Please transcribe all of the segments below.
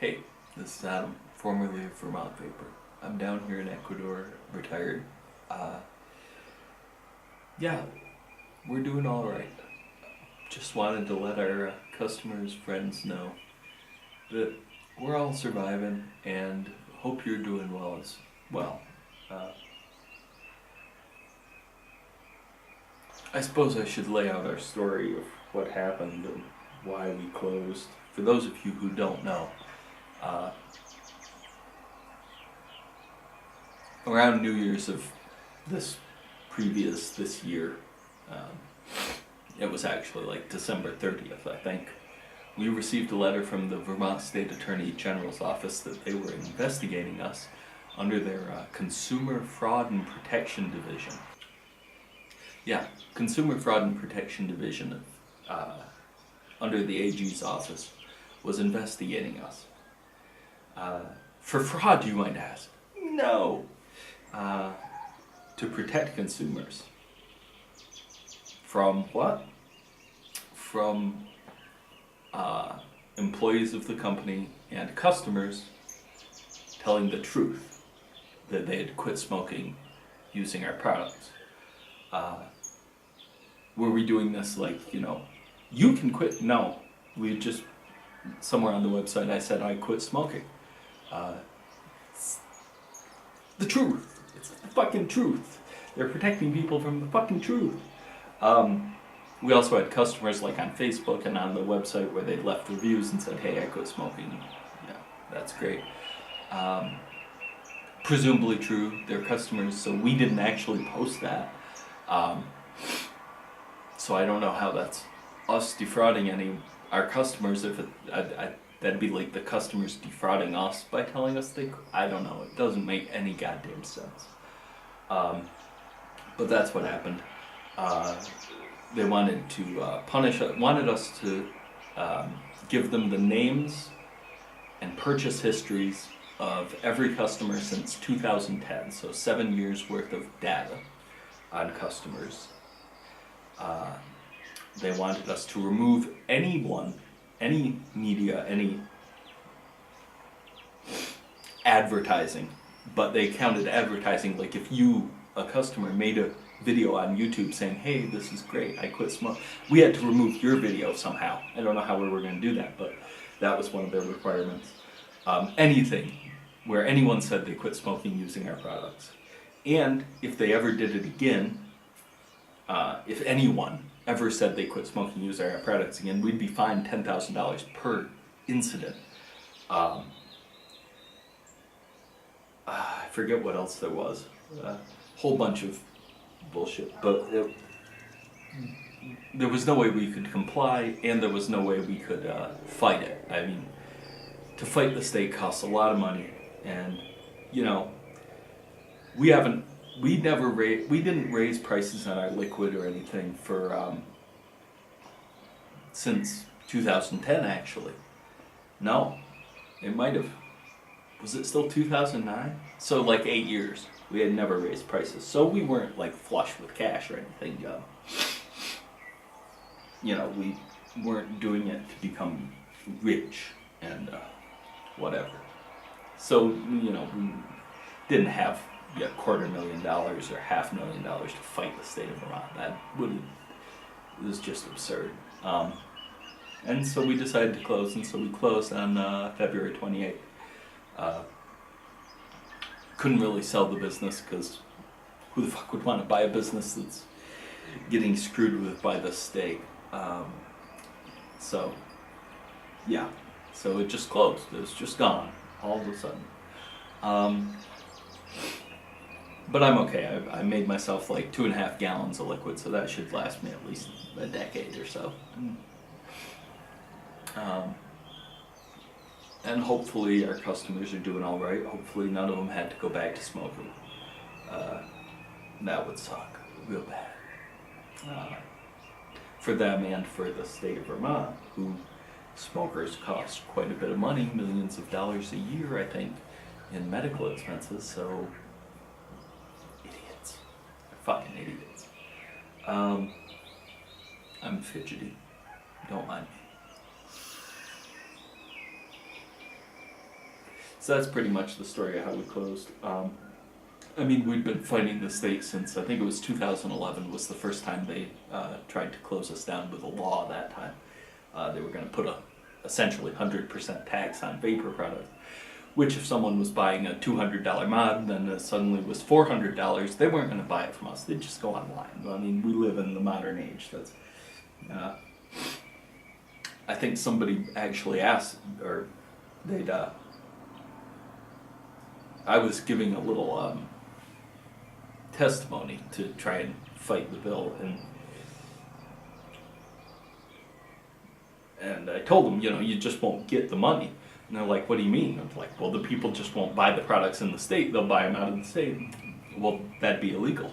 Hey, this is Adam, formerly of Vermont Vapor. I'm down here in Ecuador, retired. Uh, yeah, we're doing all right. Just wanted to let our customers, friends know that we're all surviving and hope you're doing well as well. Uh, I suppose I should lay out our story of what happened and why we closed. For those of you who don't know, uh, around New Year's of this year, um, it was actually like December 30th, I think, we received a letter from the Vermont State Attorney General's office that they were investigating us under their Consumer Fraud and Protection Division. Yeah, Consumer Fraud and Protection Division under the AG's office was investigating us. For fraud, you might ask? No. To protect consumers. From what? From employees of the company and customers telling the truth that they had quit smoking using our products. Were we doing this like, you can quit? No. We just, somewhere on the website I said I quit smoking. It's the truth. It's the fucking truth. They're protecting people from the fucking truth. We also had customers like on Facebook and on the website where they left reviews and said, hey, I quit smoking. Yeah, that's great. Presumably true, they're customers, so we didn't actually post that. So I don't know how that's us defrauding our customers. If that'd be like the customers defrauding us by telling us I don't know. It doesn't make any goddamn sense. But that's what happened. They wanted to wanted us to give them the names and purchase histories of every customer since 2010, so 7 years worth of data on customers. They wanted us to remove anyone, any media, any advertising, but they counted advertising like if you, a customer, made a video on YouTube saying, hey, this is great, I quit smoking. We had to remove your video somehow. I don't know how we were going to do that, but that was one of their requirements. Anything where anyone said they quit smoking using our products. And if they ever did it again, if anyone ever said they quit smoking using our products again, we'd be fined $10,000 per incident. I forget what else there was. A whole bunch of bullshit, but there was no way we could comply, and there was no way we could fight it. I mean, to fight the state costs a lot of money, and we didn't raise prices on our liquid or anything for since 2010 actually. No, it might have. Was it still 2009? So like 8 years. We had never raised prices, so we weren't like flush with cash or anything. We weren't doing it to become rich and whatever. So we didn't have $250,000 or $500,000 to fight the state of Vermont. It was just absurd. And so we decided to close, and so we closed on February 28th. Couldn't really sell the business because who the fuck would want to buy a business that's getting screwed with by the state? So it just closed. It was just gone all of a sudden. But I'm okay. I made myself like 2.5 gallons of liquid, so that should last me at least a decade or so. And hopefully our customers are doing all right. Hopefully none of them had to go back to smoking. That would suck real bad. For them and for the state of Vermont, who smokers cost quite a bit of money, millions of dollars a year, I think, in medical expenses, so idiots. They're fucking idiots. I'm fidgety. Don't mind me. So that's pretty much the story of how we closed. I mean, we'd been fighting the state since, I think it was 2011 was the first time they tried to close us down with a law that time. They were going to put a essentially 100% tax on vapor products, which if someone was buying a $200 mod, then it suddenly was $400, they weren't going to buy it from us. They'd just go online. I mean, we live in the modern age. That's, I think somebody actually asked, or they'd, I was giving a little testimony to try and fight the bill, and I told them, you just won't get the money. And they're like, what do you mean? I'm like, well, the people just won't buy the products in the state. They'll buy them out of the state. Well, that'd be illegal.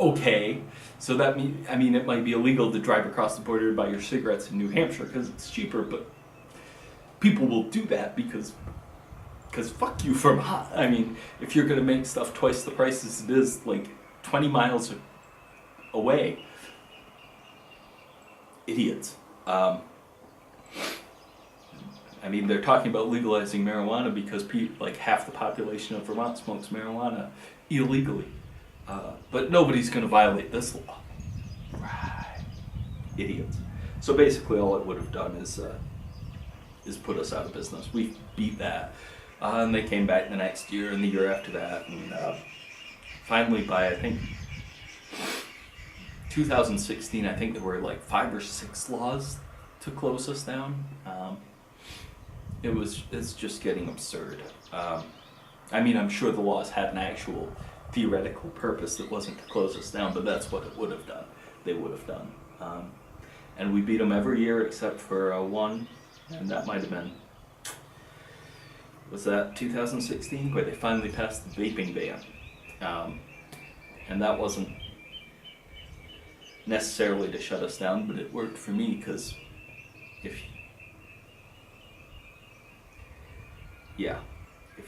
Okay, so that it might be illegal to drive across the border to buy your cigarettes in New Hampshire because it's cheaper, but people will do that because fuck you, Vermont. I mean, if you're going to make stuff twice the price as it is, like 20 miles away, idiots. I mean, they're talking about legalizing marijuana because like half the population of Vermont smokes marijuana illegally. But nobody's going to violate this law. Right. Idiots. So basically all it would have done is put us out of business. We beat that. And they came back the next year and the year after that. And finally by, I think, 2016, I think there were like 5 or 6 laws to close us down. It's just getting absurd. I mean, I'm sure the laws had an actual theoretical purpose that wasn't to close us down, but that's what it would have done. They would have done. And we beat them every year except for one, and that might have been, was that 2016, where they finally passed the vaping ban. And that wasn't necessarily to shut us down, but it worked for me because if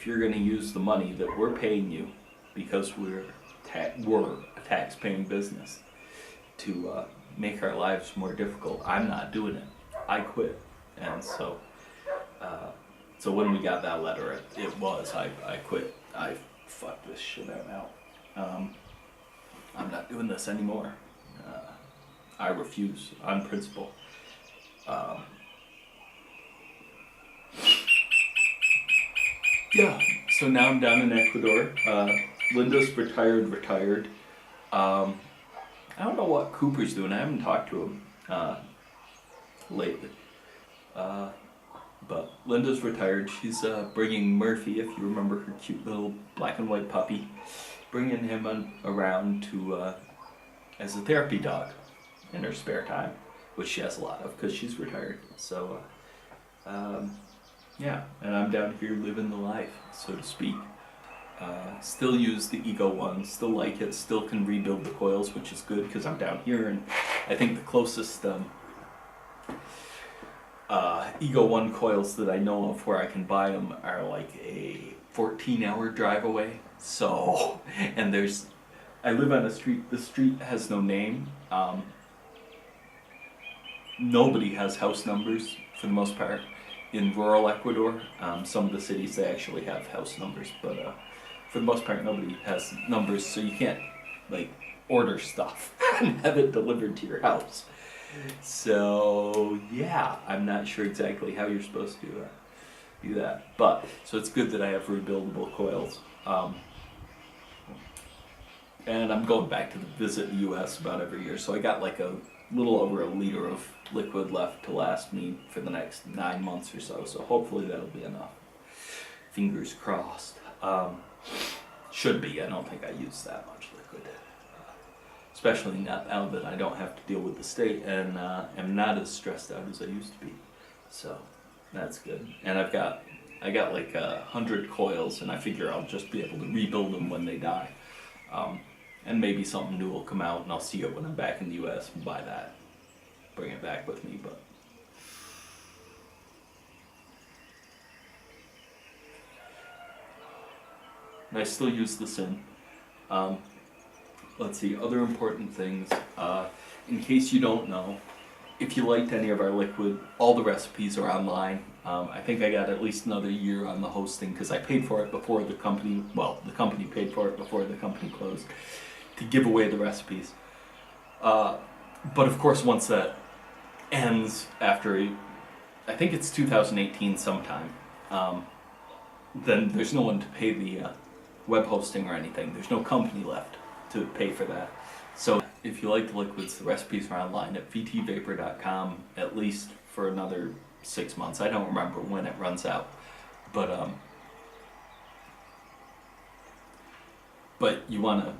you're going to use the money that we're paying you, because we're a tax-paying business, to make our lives more difficult, I'm not doing it. I quit. And so when we got that letter, I quit. I fucked this shit out now. I'm not doing this anymore. I refuse on principle. Yeah, so now I'm down in Ecuador. Linda's retired. I don't know what Cooper's doing. I haven't talked to him lately. But Linda's retired. She's bringing Murphy, if you remember her cute little black and white puppy, bringing him around to as a therapy dog in her spare time, which she has a lot of because she's retired. So, yeah, and I'm down here living the life, so to speak. Still use the Ego One, still like it, still can rebuild the coils, which is good because I'm down here, and I think the closest Ego One coils that I know of where I can buy them are like a 14-hour drive away. So, and I live on a street, the street has no name. Nobody has house numbers for the most part in rural Ecuador. Some of the cities, they actually have house numbers, but for the most part nobody has numbers, so you can't like order stuff and have it delivered to your house. So yeah, I'm not sure exactly how you're supposed to do that, but so it's good that I have rebuildable coils. And I'm going back to visit the U.S. about every year, so I got like a little over a liter of liquid left to last me for the next 9 months or so. So hopefully that'll be enough. Fingers crossed. Should be. I don't think I use that much liquid, especially not now that I don't have to deal with the state and am not as stressed out as I used to be. So that's good. And I got like 100 coils, and I figure I'll just be able to rebuild them when they die. And maybe something new will come out, and I'll see it when I'm back in the U.S. and buy that, bring it back with me. But and I still use the SIN. Let's see, other important things. In case you don't know, if you liked any of our liquid, all the recipes are online. I think I got at least another year on the hosting because I paid for it before the company, well, the company paid for it before the company closed to give away the recipes. But of course, once that ends after, I think it's 2018 sometime, then there's no one to pay the web hosting or anything. There's no company left to pay for that. So if you like the liquids, the recipes are online at vtvapor.com at least for another 6 months. I don't remember when it runs out, but you want to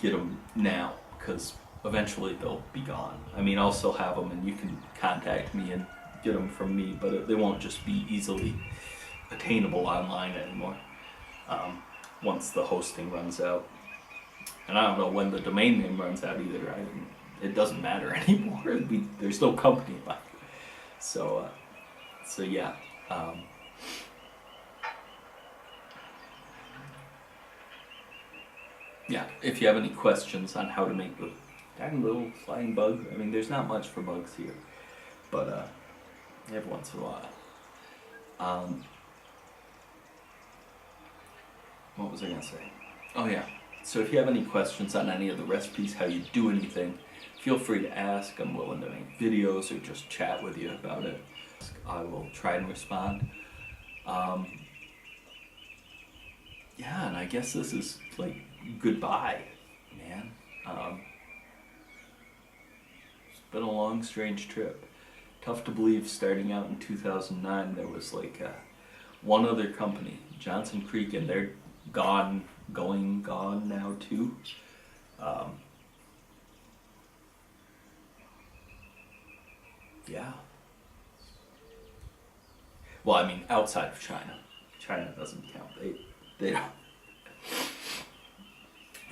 get them now because eventually they'll be gone. I mean, I'll still have them, and you can contact me and get them from me, but they won't just be easily attainable online anymore once the hosting runs out. And I don't know when the domain name runs out either. It doesn't matter anymore. There's no company left. So yeah. Yeah, if you have any questions on how to make the tiny little flying bug, I mean, there's not much for bugs here, but every once in a while. What was I gonna say? Oh yeah. So if you have any questions on any of the recipes, how you do anything, feel free to ask. I'm willing to make videos or just chat with you about it. I will try and respond. Yeah, and I guess this is like goodbye, man. It's been a long, strange trip. Tough to believe starting out in 2009 there was like one other company, Johnson Creek, and they're gone now too. Yeah. Well, I mean, outside of China. China doesn't count. They don't.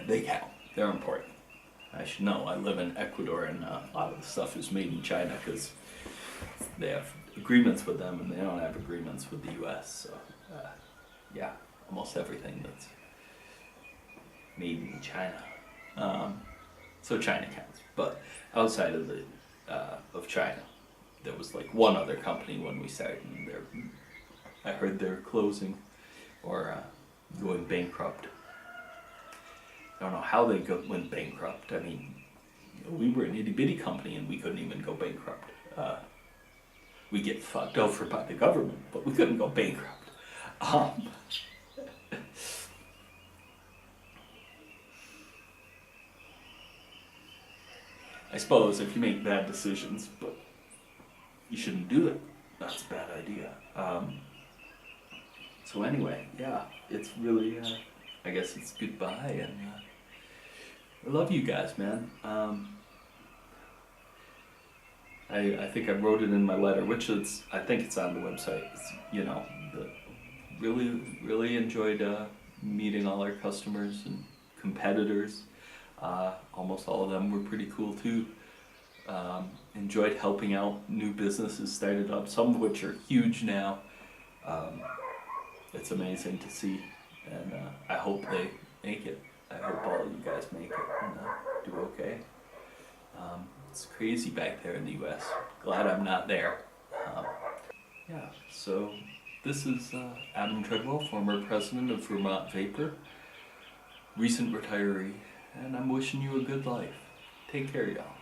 They count. They're important. I should know. I live in Ecuador, and a lot of the stuff is made in China because they have agreements with them, and they don't have agreements with the U.S. So, yeah, almost everything that's made in China. So China counts. But outside of of China, there was like one other company when we started, and I heard they're closing or going bankrupt. I don't know how they went bankrupt. I mean, we were an itty bitty company and we couldn't even go bankrupt. We get fucked over by the government, but we couldn't go bankrupt. I suppose if you make bad decisions, but you shouldn't do it. That's a bad idea. So anyway, yeah, it's really, I guess it's goodbye, and I love you guys, man. I think I wrote it in my letter, which I think it's on the website. It's, really enjoyed meeting all our customers and competitors. Almost all of them were pretty cool too. Enjoyed helping out new businesses started up, some of which are huge now. It's amazing to see, and I hope they make it. I hope all of you guys make it and do okay. It's crazy back there in the U.S. Glad I'm not there. Yeah, so this is Adam Treadwell, former president of Vermont Vapor, recent retiree, and I'm wishing you a good life. Take care, y'all.